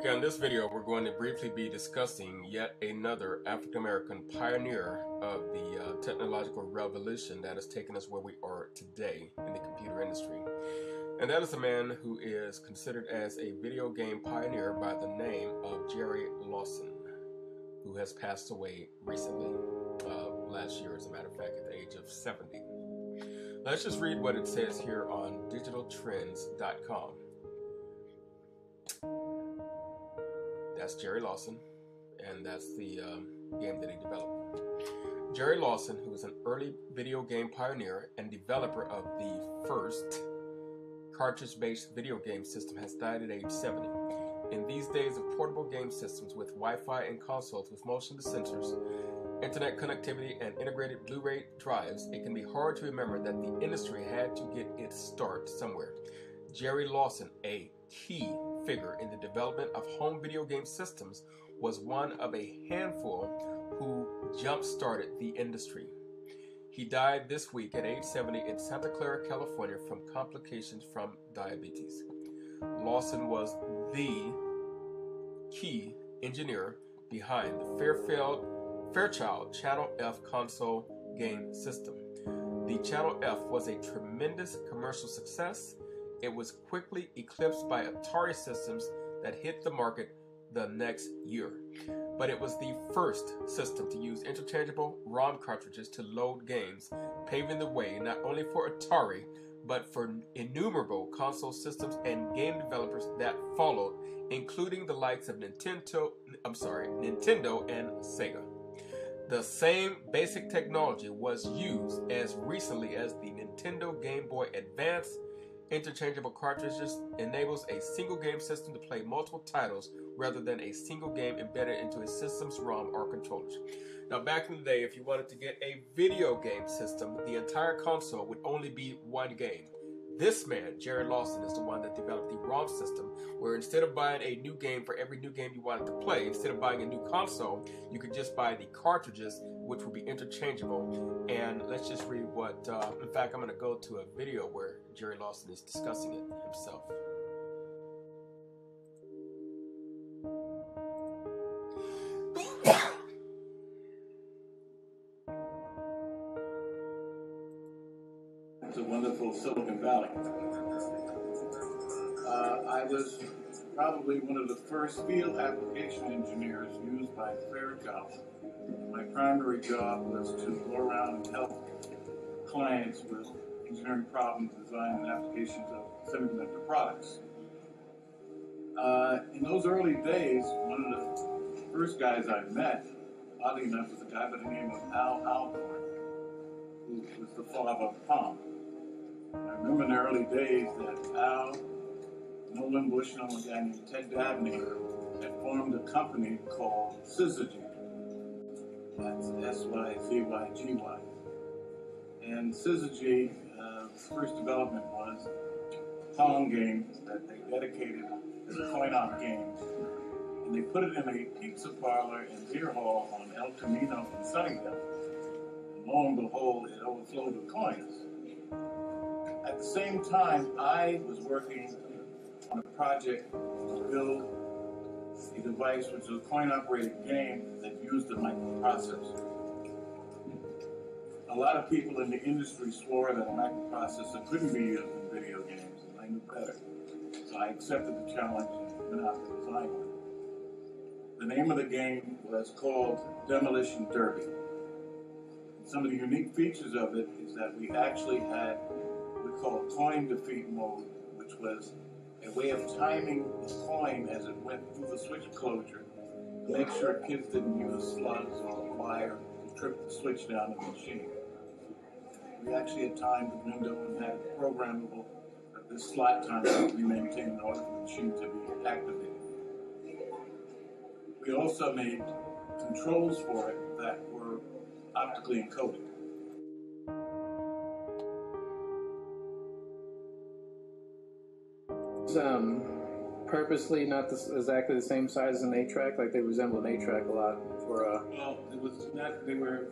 Okay, on this video, we're going to briefly be discussing yet another African-American pioneer of the technological revolution that has taken us where we are today in the computer industry. And that is a man who is considered as a video game pioneer by the name of Jerry Lawson, who has passed away recently, last year, as a matter of fact, at the age of 70. Let's just read what it says here on digitaltrends.com. That's Jerry Lawson, and that's the game that he developed. Jerry Lawson, who is an early video game pioneer and developer of the first cartridge-based video game system, has died at age 70. In these days of portable game systems with Wi-Fi and consoles with motion sensors, internet connectivity, and integrated Blu-ray drives, it can be hard to remember that the industry had to get its start somewhere. Jerry Lawson, a key figure in the development of home video game systems, was one of a handful who jump-started the industry. He died this week at age 70 in Santa Clara, California, from complications from diabetes. Lawson was the key engineer behind the Fairchild Channel F console game system. The Channel F was a tremendous commercial success. It was quickly eclipsed by Atari systems that hit the market the next year. But it was the first system to use interchangeable ROM cartridges to load games, paving the way not only for Atari, but for innumerable console systems and game developers that followed, including the likes of Nintendo and Sega. The same basic technology was used as recently as the Nintendo Game Boy Advance. Interchangeable cartridges enables a single game system to play multiple titles rather than a single game embedded into a system's ROM or controllers. Now, back in the day, if you wanted to get a video game system, the entire console would only be one game. This man, Jerry Lawson, is the one that developed the ROM system, where instead of buying a new game for every new game you wanted to play, instead of buying a new console, you could just buy the cartridges, which would be interchangeable. And let's just read what, in fact, I'm going to go to a video where Jerry Lawson is discussing it himself. It's a wonderful Silicon Valley. I was probably one of the first field application engineers used by Fairchild. My primary job was to go around and help clients with engineering problems, design, and applications of semiconductor products. In those early days, one of the first guys I met, oddly enough, was a guy by the name of Al Alcorn, who was the father of Palm. I remember in the early days that Al, Nolan Bushnell, and a guy named Ted Dabney had formed a company called Syzygy. That's S-Y-Z-Y-G-Y. And Syzygy, first development was Pong games that they dedicated as coin-op games. And they put it in a pizza parlor and beer hall on El Camino in Sunnyvale. And lo and behold, it overflowed with coins. At the same time, I was working on a project to build a device which was a coin-operated game that used a microprocessor. A lot of people in the industry swore that a microprocessor couldn't be used in video games, and I knew better. So I accepted the challenge and went out to design one. The name of the game was called Demolition Derby. And some of the unique features of it is that we actually had what we call coin defeat mode, which was a way of timing the coin as it went through the switch closure to make sure kids didn't use slugs or wire to trip the switch down in the machine. We actually had timed the window and had it programmable at this slot time that we maintained in order for the machine to be activated. We also made controls for it that were optically encoded. Purposely not exactly the same size as an 8-track, like they resemble an 8-track a lot for Well, it was not, they were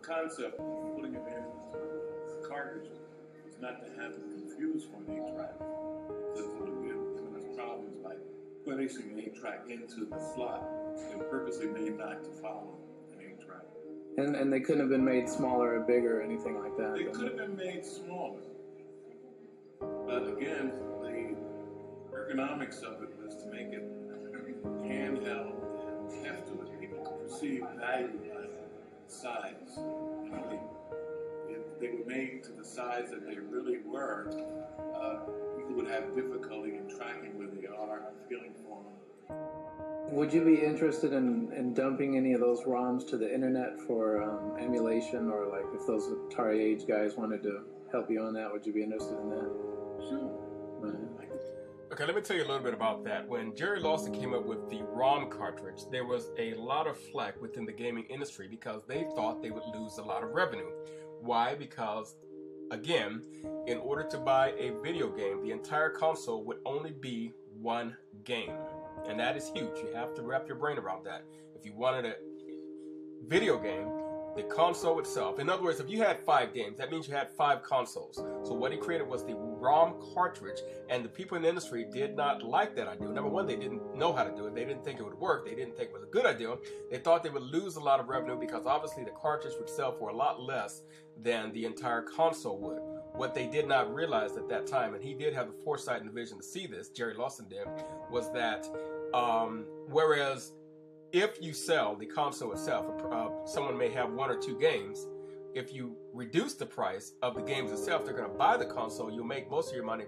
concept of putting it in the cartridge was not to have them confused for an 8-track, because it would have given us problems by placing an 8-track into the slot and purposely made not to follow an 8-track. And they couldn't have been made smaller or bigger or anything like that. They could have been made smaller. But again, the ergonomics of it was to make it handheld and heft to it. People could perceive value by size. If they were made to the size that they really were, people would have difficulty in tracking where they are, feeling for them. Would you be interested in dumping any of those ROMs to the internet for emulation, or like if those Atari Age guys wanted to help you on that, would you be interested in that? Sure. Okay, let me tell you a little bit about that. When Jerry Lawson came up with the ROM cartridge, there was a lot of flack within the gaming industry because they thought they would lose a lot of revenue. Why? Because, again, in order to buy a video game, the entire console would only be one game. And that is huge. You have to wrap your brain around that. If you wanted a video game, the console itself, in other words, if you had 5 games, that means you had 5 consoles. So what he created was the ROM cartridge, and the people in the industry did not like that idea. Number one, they didn't know how to do it. They didn't think it would work. They didn't think it was a good idea. They thought they would lose a lot of revenue because obviously the cartridge would sell for a lot less than the entire console would. What they did not realize at that time, and he did have the foresight and the vision to see this, Jerry Lawson did, was that whereas if you sell the console itself, someone may have 1 or 2 games. If you reduce the price of the games itself, they're going to buy the console. You'll make most of your money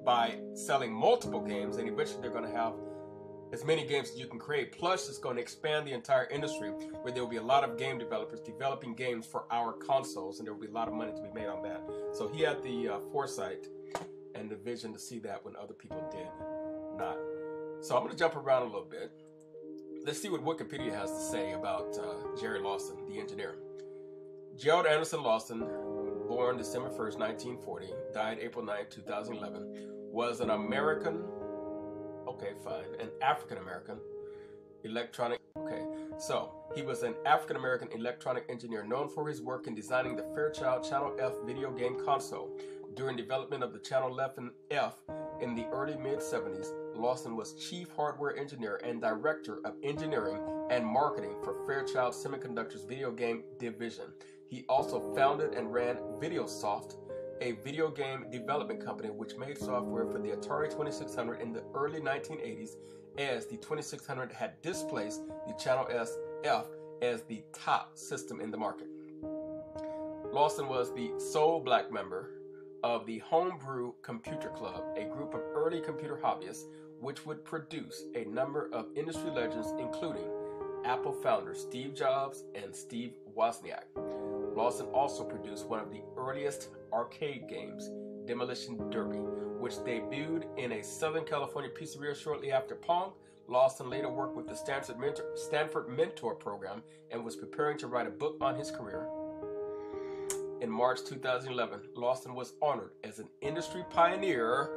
by selling multiple games, and eventually they're going to have as many games as you can create. Plus, it's going to expand the entire industry, where there will be a lot of game developers developing games for our consoles, and there will be a lot of money to be made on that. So he had the foresight and the vision to see that when other people did not. So I'm going to jump around a little bit. Let's see what Wikipedia has to say about Jerry Lawson, the engineer. Gerald Anderson Lawson, born December 1st, 1940, died April 9, 2011, was an African-American electronic, he was an African-American electronic engineer known for his work in designing the Fairchild Channel F video game console. During development of the Channel F in the early mid-70s, Lawson was chief hardware engineer and director of engineering and marketing for Fairchild Semiconductor's video game division. He also founded and ran VideoSoft, a video game development company which made software for the Atari 2600 in the early 1980s, as the 2600 had displaced the Channel F as the top system in the market. Lawson was the sole black member of the Homebrew Computer Club, a group of early computer hobbyists which would produce a number of industry legends, including Apple founders Steve Jobs and Steve Wozniak. Lawson also produced one of the earliest arcade games, Demolition Derby, which debuted in a Southern California pizzeria shortly after Pong. Lawson later worked with the Stanford Mentor Program and was preparing to write a book on his career. In March 2011, Lawson was honored as an industry pioneer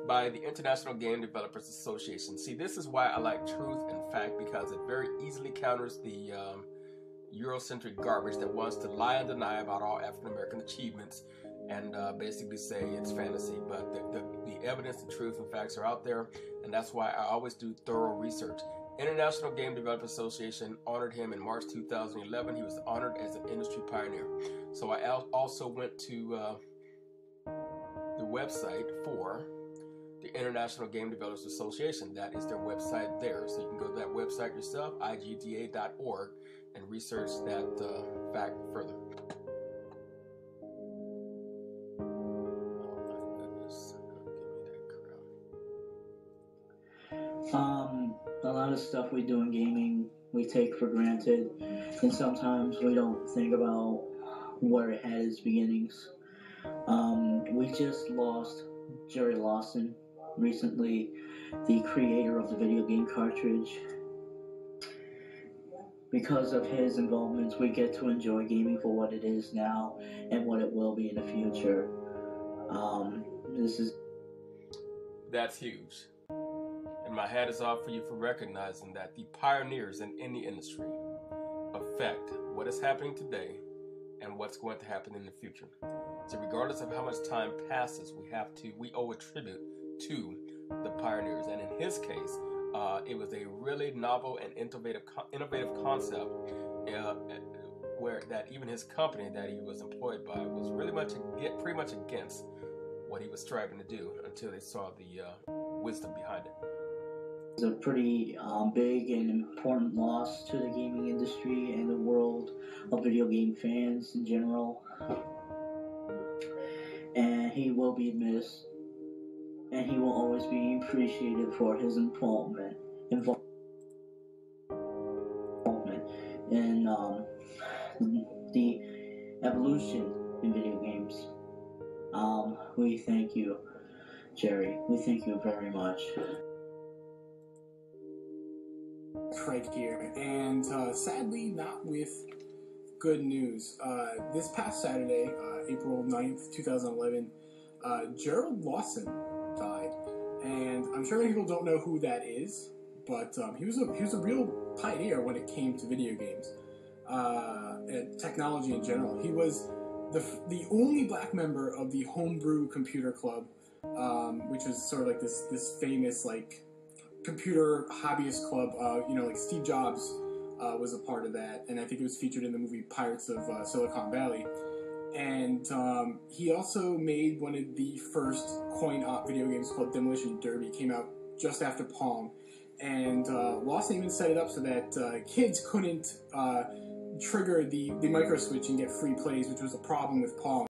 by the International Game Developers Association. See, this is why I like truth and fact, because it very easily counters the Eurocentric garbage that wants to lie and deny about all African-American achievements and basically say it's fantasy. But the evidence, the truth, and facts are out there, and that's why I always do thorough research. International Game Developers Association honored him in March 2011. He was honored as an industry pioneer. So I also went to the website for the International Game Developers Association. That is their website there. So you can go to that website yourself, igda.org, and research that fact further. A lot of stuff we do in gaming we take for granted, and sometimes we don't think about where it had its beginnings. We just lost Jerry Lawson recently, the creator of the video game cartridge. Because of his involvements, we get to enjoy gaming for what it is now and what it will be in the future. That's huge. And my hat is off for you for recognizing that the pioneers in any industry affect what is happening today and what's going to happen in the future. So regardless of how much time passes, we owe a tribute to the pioneers. And in his case, it was a really novel and innovative concept, where that even his company that he was employed by was really pretty much against what he was striving to do until they saw the wisdom behind it. It's a pretty big and important loss to the gaming industry and the world of video game fans in general. And he will be missed, and he will always be appreciated for his involvement in the evolution in video games. We thank you, Jerry. We thank you very much. Craig here, and sadly not with good news. This past Saturday, April 9th, 2011, Jerry Lawson died, and I'm sure many people don't know who that is, but he was a real pioneer when it came to video games and technology in general. He was the only black member of the Homebrew Computer Club, which is sort of like this famous like computer hobbyist club. Like Steve Jobs was a part of that, and I think it was featured in the movie Pirates of Silicon Valley. And he also made one of the first coin-op video games called Demolition Derby. Came out just after Pong, and Lawson even set it up so that kids couldn't trigger the micro switch and get free plays, which was a problem with Pong.